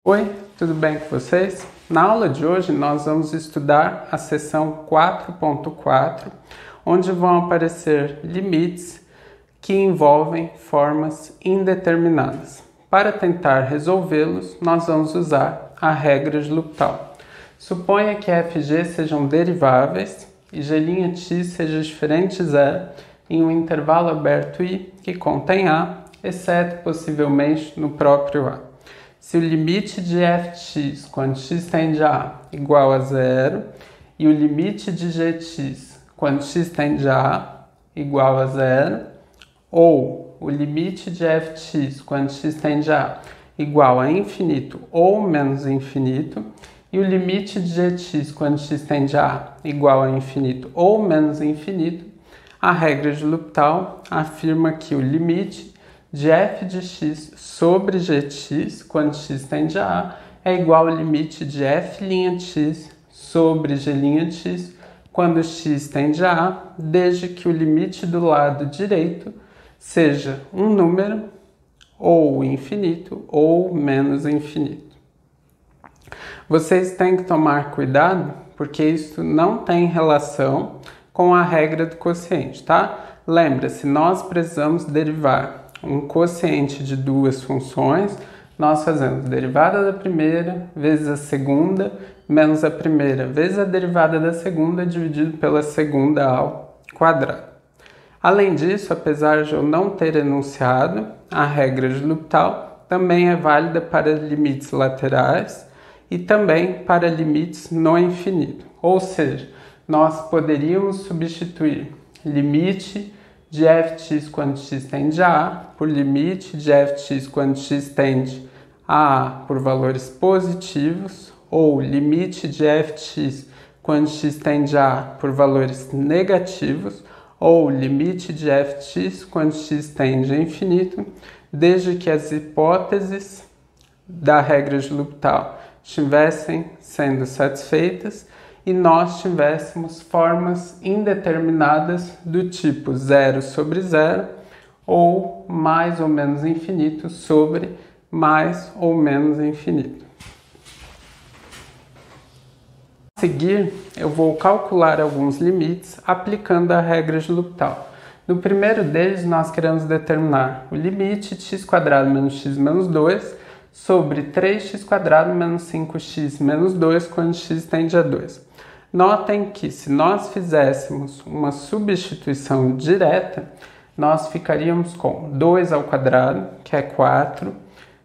Oi, tudo bem com vocês? Na aula de hoje nós vamos estudar a seção 4.4, onde vão aparecer limites que envolvem formas indeterminadas. Para tentar resolvê-los, nós vamos usar a regra de L'Hopital. Suponha que f e g sejam deriváveis e g' seja diferente de zero em um intervalo aberto I que contém A, exceto possivelmente no próprio A. Se o limite de fx quando x tende a A igual a zero e o limite de gx quando x tende a A igual a zero, ou o limite de fx quando x tende a A igual a infinito ou menos infinito, e o limite de gx quando x tende a A igual a infinito ou menos infinito, a regra de L'Hopital afirma que o limite de f de x sobre gx, quando x tende a A, é igual ao limite de f'x sobre g'x, quando x tende a A, desde que o limite do lado direito seja um número, ou infinito, ou menos infinito. Vocês têm que tomar cuidado, porque isso não tem relação com a regra do quociente, tá? Lembra-se, nós precisamos derivar um quociente de duas funções, nós fazemos derivada da primeira vezes a segunda, menos a primeira vezes a derivada da segunda, dividido pela segunda ao quadrado. Além disso, apesar de eu não ter enunciado, a regra de L'Hopital também é válida para limites laterais e também para limites no infinito. Ou seja, nós poderíamos substituir limite de fx quando x tende a A por limite de fx quando x tende a A por valores positivos, ou limite de fx quando x tende a A por valores negativos, ou limite de fx quando x tende a infinito, desde que as hipóteses da regra de L'Hopital estivessem sendo satisfeitas e nós tivéssemos formas indeterminadas do tipo 0 sobre 0 ou mais ou menos infinito sobre mais ou menos infinito. A seguir, eu vou calcular alguns limites aplicando a regra de L'Hopital. No primeiro deles, nós queremos determinar o limite de x² menos x menos 2 sobre 3x² menos 5x menos 2 quando x tende a 2. Notem que se nós fizéssemos uma substituição direta, nós ficaríamos com 2 ao quadrado, que é 4,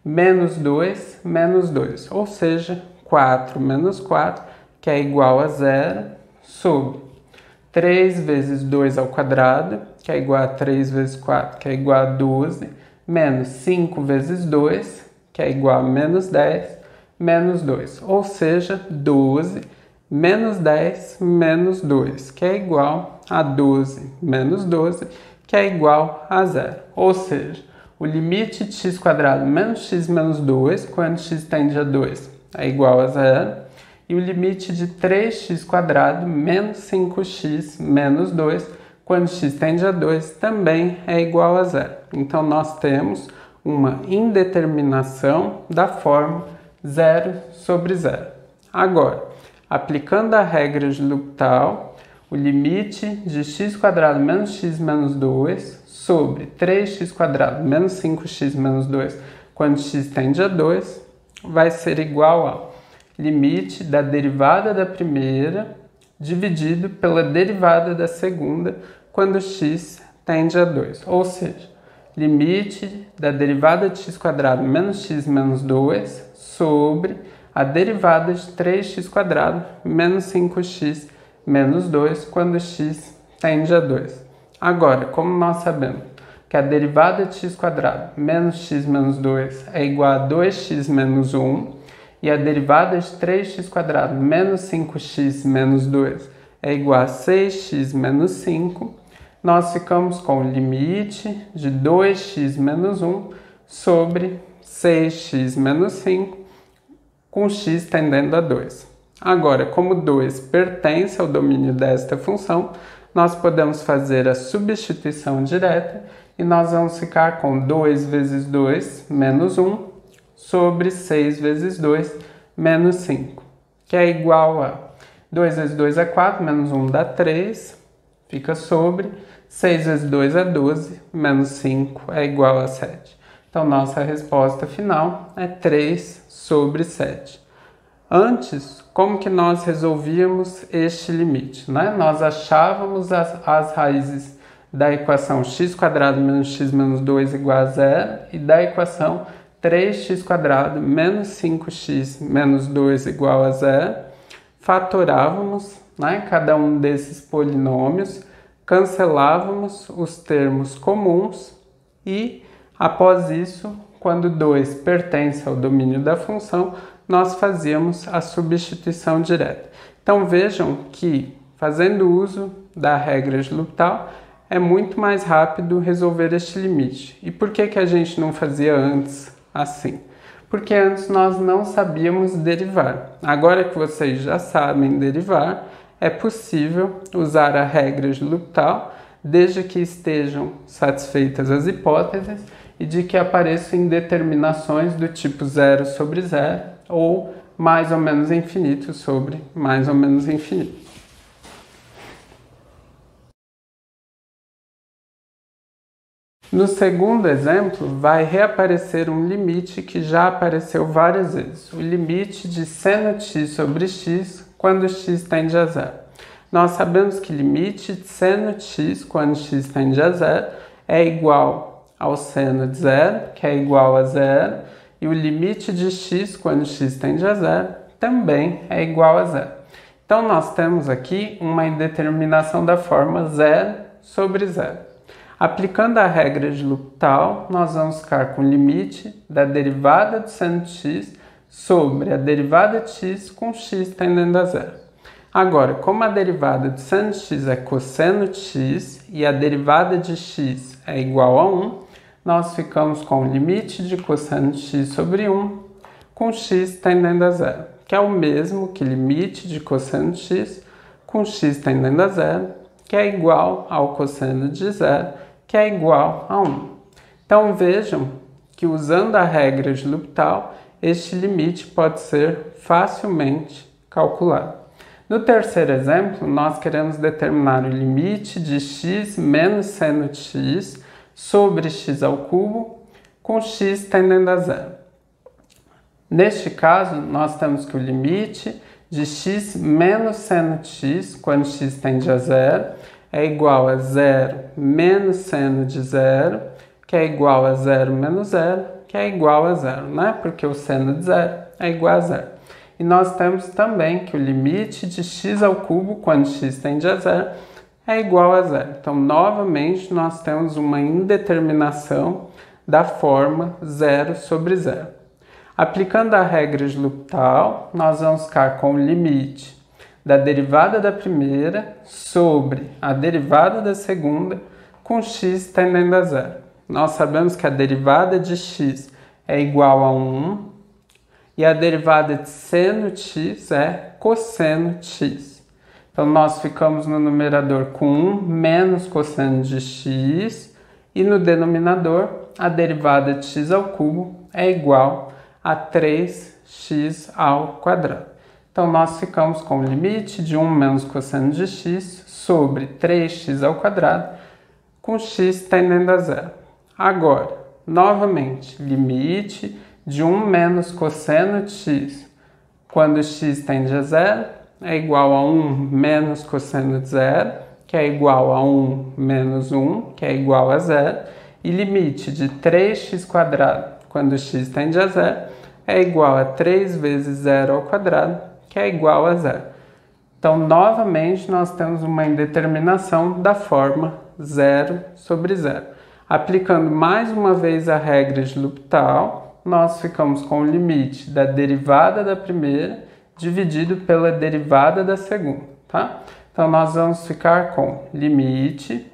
menos 2, menos 2, ou seja, 4 menos 4, que é igual a 0, sobre 3 vezes 2 ao quadrado, que é igual a 3 vezes 4, que é igual a 12, menos 5 vezes 2, que é igual a menos 10, menos 2, ou seja, 12 menos 10 menos 2, que é igual a 12 menos 12, que é igual a 0. Ou seja, o limite de x² menos x menos 2, quando x tende a 2, é igual a 0. E o limite de 3x² menos 5x menos 2, quando x tende a 2, também é igual a 0. Então, nós temos uma indeterminação da forma 0 sobre 0. Agora, aplicando a regra de L'Hopital, o limite de x² menos x menos 2 sobre 3x² menos 5x menos 2 quando x tende a 2 vai ser igual ao limite da derivada da primeira dividido pela derivada da segunda quando x tende a 2. Ou seja, limite da derivada de x² menos x menos 2 sobre a derivada de 3x² menos 5x menos 2 quando x tende a 2. Agora, como nós sabemos que a derivada de x² menos x menos 2 é igual a 2x menos 1 e a derivada de 3x² menos 5x menos 2 é igual a 6x menos 5, nós ficamos com o limite de 2x menos 1 sobre 6x menos 5, com x tendendo a 2. Agora, como 2 pertence ao domínio desta função, nós podemos fazer a substituição direta e nós vamos ficar com 2 vezes 2 menos 1 sobre 6 vezes 2 menos 5, que é igual a 2 vezes 2 é 4, menos 1 dá 3, fica sobre 6 vezes 2 é 12, menos 5 é igual a 7. Então, nossa resposta final é 3 sobre 7. Antes, como que nós resolvíamos este limite, né? Nós achávamos as raízes da equação x² menos x menos 2 igual a 0 e da equação 3x² menos 5x menos 2 igual a 0. Fatorávamos, né, cada um desses polinômios, cancelávamos os termos comuns e, após isso, quando 2 pertence ao domínio da função, nós fazíamos a substituição direta. Então vejam que, fazendo uso da regra de L'Hopital, é muito mais rápido resolver este limite. E por que a gente não fazia antes assim? Porque antes nós não sabíamos derivar. Agora que vocês já sabem derivar, é possível usar a regra de L'Hopital, desde que estejam satisfeitas as hipóteses e de que apareçam indeterminações do tipo 0 sobre 0 ou mais ou menos infinito sobre mais ou menos infinito. No segundo exemplo, vai reaparecer um limite que já apareceu várias vezes, o limite de seno x sobre x quando x tende a 0. Nós sabemos que limite de seno x quando x tende a 0 é igual ao seno de 0, que é igual a 0, e o limite de x quando x tende a 0 também é igual a 0. Então, nós temos aqui uma indeterminação da forma 0 sobre 0. Aplicando a regra de L'Hopital, nós vamos ficar com o limite da derivada de seno de x sobre a derivada de x com x tendendo a 0. Agora, como a derivada de seno de x é cosseno de x e a derivada de x é igual a 1, nós ficamos com o limite de cosseno de x sobre 1 com x tendendo a 0, que é o mesmo que limite de cosseno de x com x tendendo a 0, que é igual ao cosseno de 0, que é igual a 1. Então vejam que usando a regra de L'Hopital, este limite pode ser facilmente calculado. No terceiro exemplo, nós queremos determinar o limite de x menos seno de x sobre x ao cubo com x tendendo a 0. Neste caso, nós temos que o limite de x menos seno de x quando x tende a 0 é igual a 0 menos seno de 0, que é igual a 0 menos 0, que é igual a 0, né? Porque o seno de 0 é igual a 0. E nós temos também que o limite de x ao cubo quando x tende a 0 é igual a 0. Então, novamente, nós temos uma indeterminação da forma 0 sobre 0. Aplicando a regra de L'Hopital, nós vamos ficar com o limite da derivada da primeira sobre a derivada da segunda com x tendendo a 0. Nós sabemos que a derivada de x é igual a 1 e a derivada de seno de x é cosseno de x. Então, nós ficamos no numerador com 1 menos cosseno de x e no denominador a derivada de x ao cubo é igual a 3x ao quadrado. Então, nós ficamos com o limite de 1 menos cosseno de x sobre 3x ao quadrado com x tendendo a 0. Agora, novamente, limite de 1 menos cosseno de x quando x tende a 0 é igual a 1 menos cosseno de 0, que é igual a 1 menos 1, que é igual a 0, e limite de 3x² quando x tende a 0 é igual a 3 vezes 0 ao quadrado, que é igual a 0. Então, novamente, nós temos uma indeterminação da forma 0 sobre 0. Aplicando mais uma vez a regra de L'Hopital, nós ficamos com o limite da derivada da primeira dividido pela derivada da segunda, tá? Então, nós vamos ficar com limite,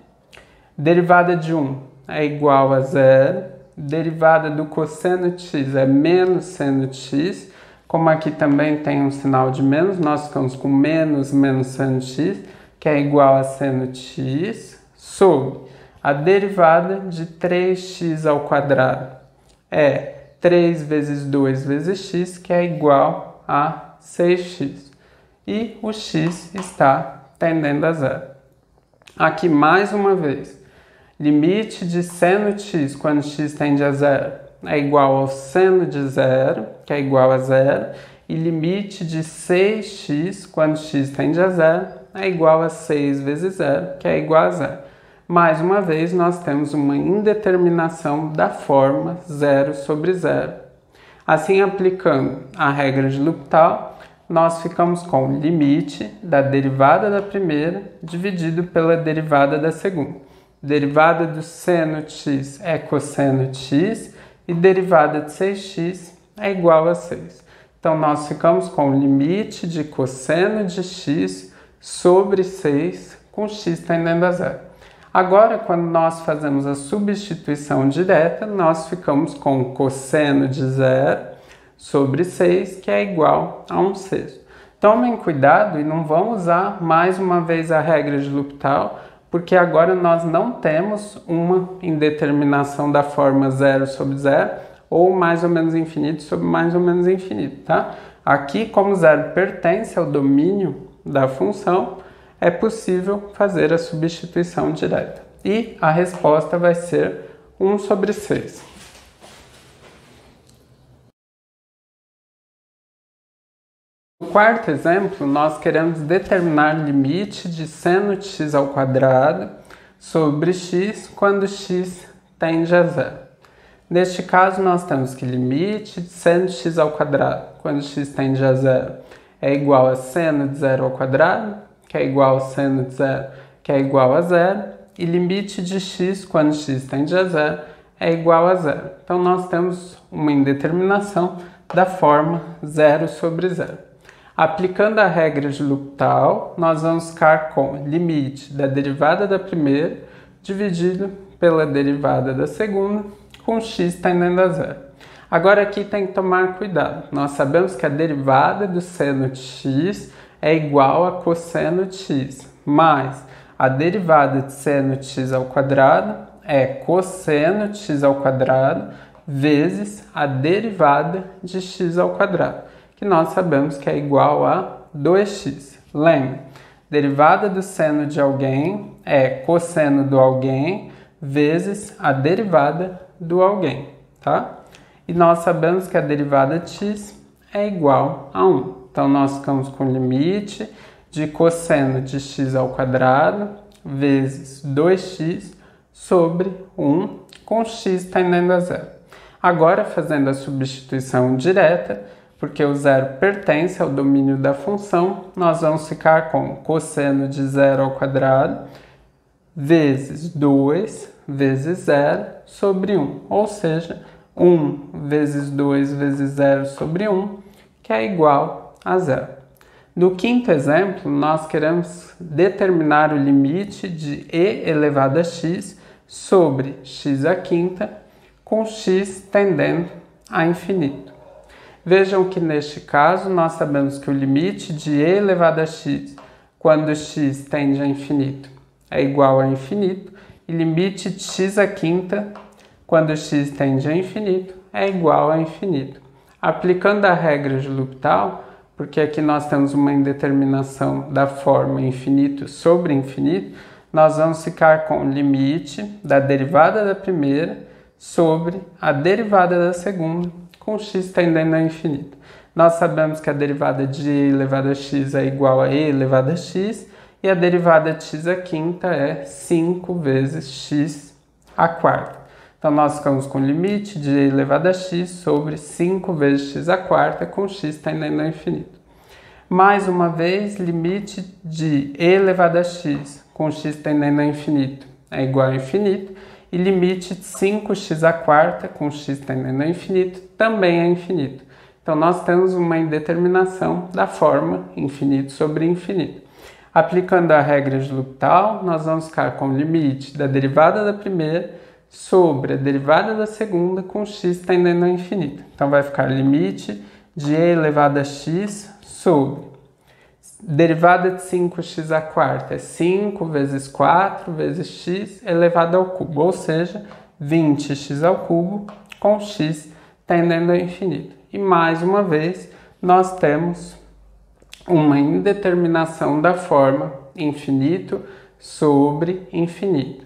derivada de 1 é igual a 0, derivada do cosseno de x é menos seno de x. Como aqui também tem um sinal de menos, nós ficamos com menos seno de x, que é igual a seno de x, sobre a derivada de 3x ao quadrado é 3 vezes 2 vezes x, que é igual a 6x. E o x está tendendo a zero. Aqui, mais uma vez, limite de seno de x quando x tende a zero é igual ao seno de zero, que é igual a zero, e limite de 6x quando x tende a zero é igual a 6 vezes zero, que é igual a zero. Mais uma vez, nós temos uma indeterminação da forma zero sobre zero. Assim, aplicando a regra de L'Hopital, nós ficamos com o limite da derivada da primeira dividido pela derivada da segunda. Derivada do seno de x é cosseno de x e derivada de 6x é igual a 6. Então, nós ficamos com o limite de cosseno de x sobre 6 com x tendendo a zero. Agora, quando nós fazemos a substituição direta, nós ficamos com cosseno de zero sobre 6, que é igual a 1/6. Tomem cuidado e não vão usar mais uma vez a regra de L'Hopital, porque agora nós não temos uma indeterminação da forma zero sobre zero, ou mais ou menos infinito sobre mais ou menos infinito, tá? Aqui, como zero pertence ao domínio da função, é possível fazer a substituição direta. E a resposta vai ser 1 sobre 6. No quarto exemplo, nós queremos determinar limite de seno de x ao quadrado sobre x quando x tende a zero. Neste caso, nós temos que limite de seno de x ao quadrado quando x tende a zero é igual a seno de zero ao quadrado, que é igual a seno de zero, que é igual a zero, e limite de x quando x tende a zero é igual a zero. Então, nós temos uma indeterminação da forma zero sobre zero. Aplicando a regra de L'Hopital, nós vamos ficar com limite da derivada da primeira dividido pela derivada da segunda, com x tendendo a zero. Agora aqui tem que tomar cuidado. Nós sabemos que a derivada do seno de x é igual a cosseno de x, mas a derivada de seno de x ao quadrado é cosseno de x ao quadrado vezes a derivada de x ao quadrado, que nós sabemos que é igual a 2x. Lembre, derivada do seno de alguém é cosseno do alguém vezes a derivada do alguém, tá? E nós sabemos que a derivada de x é igual a 1. Então, nós ficamos com o limite de cosseno de x ao quadrado vezes 2x sobre 1 com x tendendo a zero. Agora, fazendo a substituição direta, porque o zero pertence ao domínio da função, nós vamos ficar com cosseno de zero ao quadrado vezes 2 vezes zero sobre 1, ou seja, 1 vezes 2 vezes zero sobre 1, que é igual a zero. No quinto exemplo, nós queremos determinar o limite de e elevado a x sobre x à quinta, com x tendendo a infinito. Vejam que neste caso nós sabemos que o limite de e elevado a x quando x tende a infinito é igual a infinito, e limite de x à quinta quando x tende a infinito é igual a infinito. Aplicando a regra de L'Hopital, porque aqui nós temos uma indeterminação da forma infinito sobre infinito, nós vamos ficar com o limite da derivada da primeira sobre a derivada da segunda, com x tendendo a infinito. Nós sabemos que a derivada de e elevado a x é igual a e elevado a x, e a derivada de x à quinta é 5 vezes x à quarta. Então, nós ficamos com o limite de e elevado a x sobre 5 vezes x à quarta, com x tendendo a infinito. Mais uma vez, limite de e elevado a x com x tendendo a infinito é igual a infinito, e limite de 5x à quarta com x tendendo a infinito também é infinito. Então, nós temos uma indeterminação da forma infinito sobre infinito. Aplicando a regra de L'Hopital, nós vamos ficar com o limite da derivada da primeira sobre a derivada da segunda com x tendendo a infinito. Então, vai ficar limite de e elevado a x sobre derivada de 5x à quarta é 5 vezes 4 vezes x elevado ao cubo, ou seja, 20x ao cubo com x tendendo ao infinito. E mais uma vez, nós temos uma indeterminação da forma infinito sobre infinito.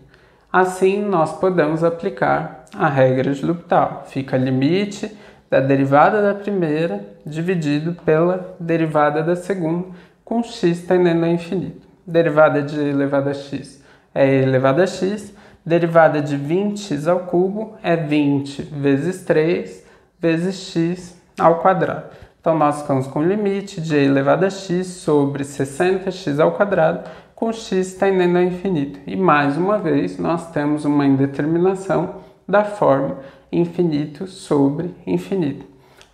Assim, nós podemos aplicar a regra de L'Hopital. Fica limite da derivada da primeira dividido pela derivada da segunda, com x tendendo ao infinito. Derivada de e elevado a x é e elevado a x. Derivada de 20x ao cubo é 20 vezes 3 vezes x ao quadrado. Então, nós ficamos com o limite de e elevado a x sobre 60x ao quadrado, com x tendendo ao infinito. E, mais uma vez, nós temos uma indeterminação da forma infinito sobre infinito.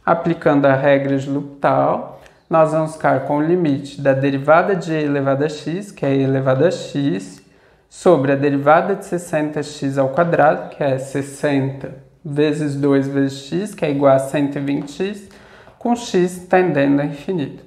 Aplicando a regra de L'Hopital, nós vamos ficar com o limite da derivada de e elevado a x, que é e elevado a x, sobre a derivada de 60x ao quadrado, que é 60 vezes 2 vezes x, que é igual a 120x, com x tendendo a infinito.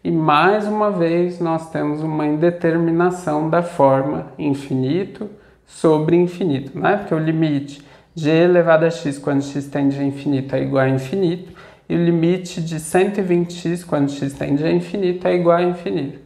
E mais uma vez nós temos uma indeterminação da forma infinito sobre infinito, né? Porque o limite de e elevado a x quando x tende a infinito é igual a infinito, e o limite de 120x quando x tende a infinito é igual a infinito.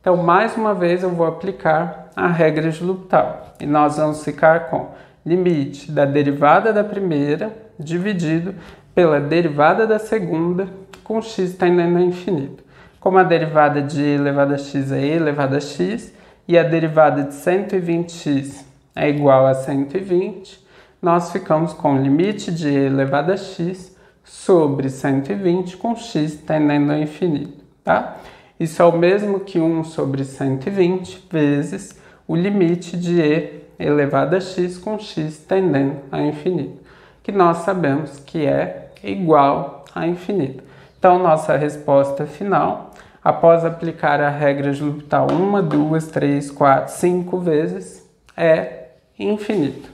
Então, mais uma vez, eu vou aplicar a regra de L'Hopital. E nós vamos ficar com limite da derivada da primeira dividido pela derivada da segunda, com x tendendo a infinito. Como a derivada de e elevado a x é e elevado a x, e a derivada de 120x é igual a 120, nós ficamos com o limite de e elevado a x sobre 120 com x tendendo ao infinito, tá? Isso é o mesmo que 1 sobre 120 vezes o limite de e elevado a x com x tendendo a infinito, que nós sabemos que é igual a infinito. Então, nossa resposta final, após aplicar a regra de L'Hopital 1, 2, 3, 4, 5 vezes, é infinito.